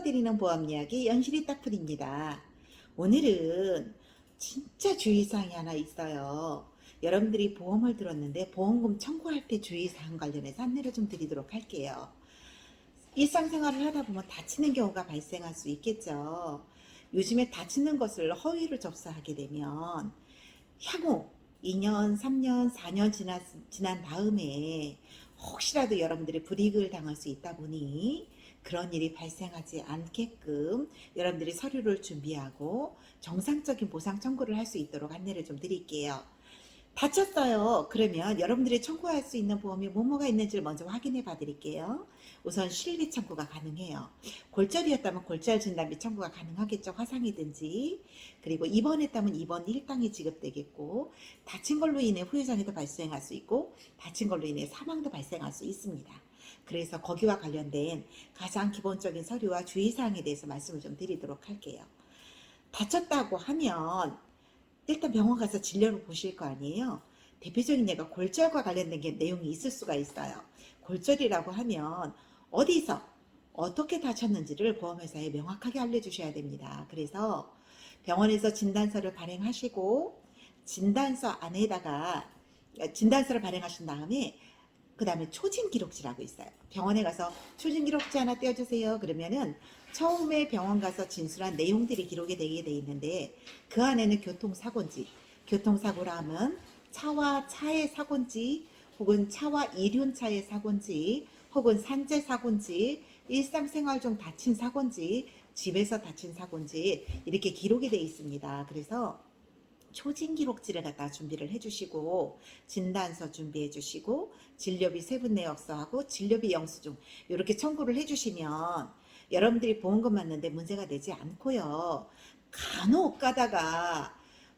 풀어드리는 보험 이야기 연실이 딱풀입니다. 오늘은 진짜 주의사항이 하나 있어요. 여러분들이 보험을 들었는데 보험금 청구할 때 주의사항 관련해서 안내를 좀 드리도록 할게요. 일상생활을 하다 보면 다치는 경우가 발생할 수 있겠죠. 요즘에 다치는 것을 허위로 접수하게 되면 향후 2년, 3년, 4년 지난 다음에 혹시라도 여러분들이 불이익을 당할 수 있다 보니 그런 일이 발생하지 않게끔 여러분들이 서류를 준비하고 정상적인 보상 청구를 할 수 있도록 안내를 좀 드릴게요. 다쳤어요. 그러면 여러분들이 청구할 수 있는 보험이 뭐뭐가 있는지를 먼저 확인해 봐 드릴게요. 우선 실비 청구가 가능해요. 골절이었다면 골절 진단비 청구가 가능하겠죠. 화상이든지. 그리고 입원했다면 입원 일당이 지급되겠고, 다친 걸로 인해 후유장애도 발생할 수 있고, 다친 걸로 인해 사망도 발생할 수 있습니다. 그래서 거기와 관련된 가장 기본적인 서류와 주의사항에 대해서 말씀을 좀 드리도록 할게요. 다쳤다고 하면 일단 병원 가서 진료를 보실 거 아니에요. 대표적인 예가 골절과 관련된 게 내용이 있을 수가 있어요. 골절이라고 하면 어디서 어떻게 다쳤는지를 보험회사에 명확하게 알려주셔야 됩니다. 그래서 병원에서 진단서를 발행하시고 진단서 안에다가 진단서를 발행하신 다음에 그 다음에 초진기록지라고 있어요. 병원에 가서 초진기록지 하나 떼어주세요. 그러면은 처음에 병원 가서 진술한 내용들이 기록이 되게 돼 있는데 그 안에는 교통사고인지, 교통사고라 하면 차와 차의 사고인지 혹은 차와 이륜차의 사고인지 혹은 산재 사고인지 일상생활 중 다친 사고인지 집에서 다친 사고인지 이렇게 기록이 돼 있습니다. 그래서 초진기록지를 갖다 준비를 해주시고 진단서 준비해 주시고 진료비 세분내역서하고 진료비 영수증 이렇게 청구를 해주시면 여러분들이 보험금 맞는데 문제가 되지 않고요. 간혹 가다가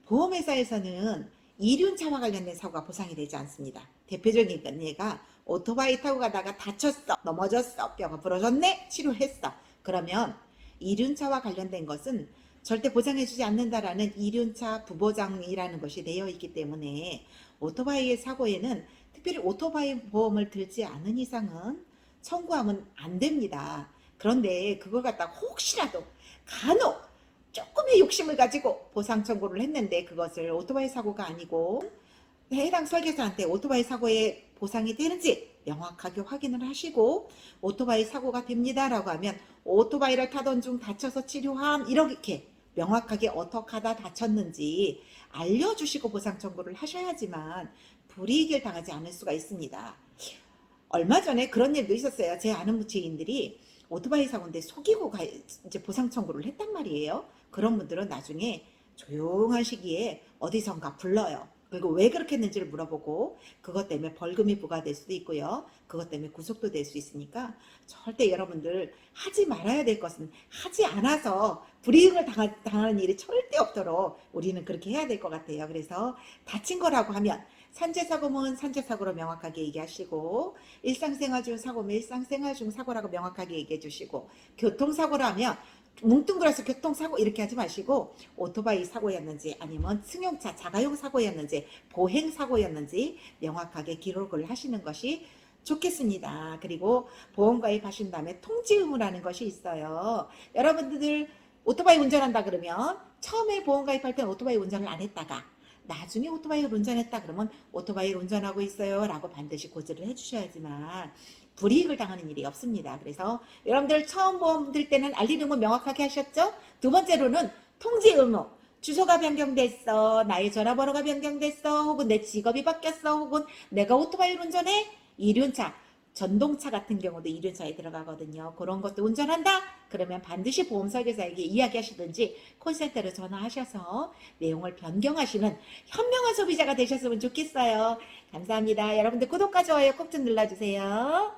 보험회사에서는 이륜차와 관련된 사고가 보상이 되지 않습니다. 대표적인 예가 오토바이 타고 가다가 다쳤어, 넘어졌어, 뼈가 부러졌네, 치료했어. 그러면 이륜차와 관련된 것은 절대 보장해주지 않는다라는 이륜차 부보장이라는 것이 되어 있기 때문에 오토바이의 사고에는 특별히 오토바이 보험을 들지 않은 이상은 청구하면 안 됩니다. 그런데 그걸 갖다가 혹시라도 간혹 조금의 욕심을 가지고 보상 청구를 했는데 그것을 오토바이 사고가 아니고 해당 설계사한테 오토바이 사고에 보상이 되는지 명확하게 확인을 하시고 오토바이 사고가 됩니다라고 하면 오토바이를 타던 중 다쳐서 치료함 이렇게 명확하게 어떻게 하다 다쳤는지 알려주시고 보상 청구를 하셔야지만 불이익을 당하지 않을 수가 있습니다. 얼마 전에 그런 일도 있었어요. 제 아는 지인들이 오토바이 사고인데 속이고 이제 보상 청구를 했단 말이에요. 그런 분들은 나중에 조용한 시기에 어디선가 불러요. 그리고 왜 그렇게 했는지를 물어보고 그것 때문에 벌금이 부과될 수도 있고요. 그것 때문에 구속도 될 수 있으니까 절대 여러분들 하지 말아야 될 것은 하지 않아서 불이익을 당하는 일이 절대 없도록 우리는 그렇게 해야 될 것 같아요. 그래서 다친 거라고 하면 산재사고면 산재사고로 명확하게 얘기하시고 일상생활 중 사고면 일상생활 중 사고라고 명확하게 얘기해 주시고 교통사고라면 뭉뚱그려서 교통사고 이렇게 하지 마시고 오토바이 사고였는지 아니면 승용차 자가용 사고였는지 보행사고였는지 명확하게 기록을 하시는 것이 좋겠습니다. 그리고 보험가입 하신 다음에 통지 의무라는 것이 있어요. 여러분들 오토바이 운전한다 그러면 처음에 보험가입할 때는 오토바이 운전을 안 했다가 나중에 오토바이를 운전했다 그러면 오토바이를 운전하고 있어요 라고 반드시 고지를 해주셔야지만 불이익을 당하는 일이 없습니다. 그래서 여러분들 처음 보험 들 때는 알리는 건 명확하게 하셨죠? 두 번째로는 통지 의무. 주소가 변경됐어, 나의 전화번호가 변경됐어, 혹은 내 직업이 바뀌었어, 혹은 내가 오토바이를 운전해, 이륜차, 전동차 같은 경우도 이륜차에 들어가거든요. 그런 것도 운전한다? 그러면 반드시 보험 설계사에게 이야기하시든지 콜센터로 전화하셔서 내용을 변경하시는 현명한 소비자가 되셨으면 좋겠어요. 감사합니다. 여러분들 구독과 좋아요 꼭 좀 눌러주세요.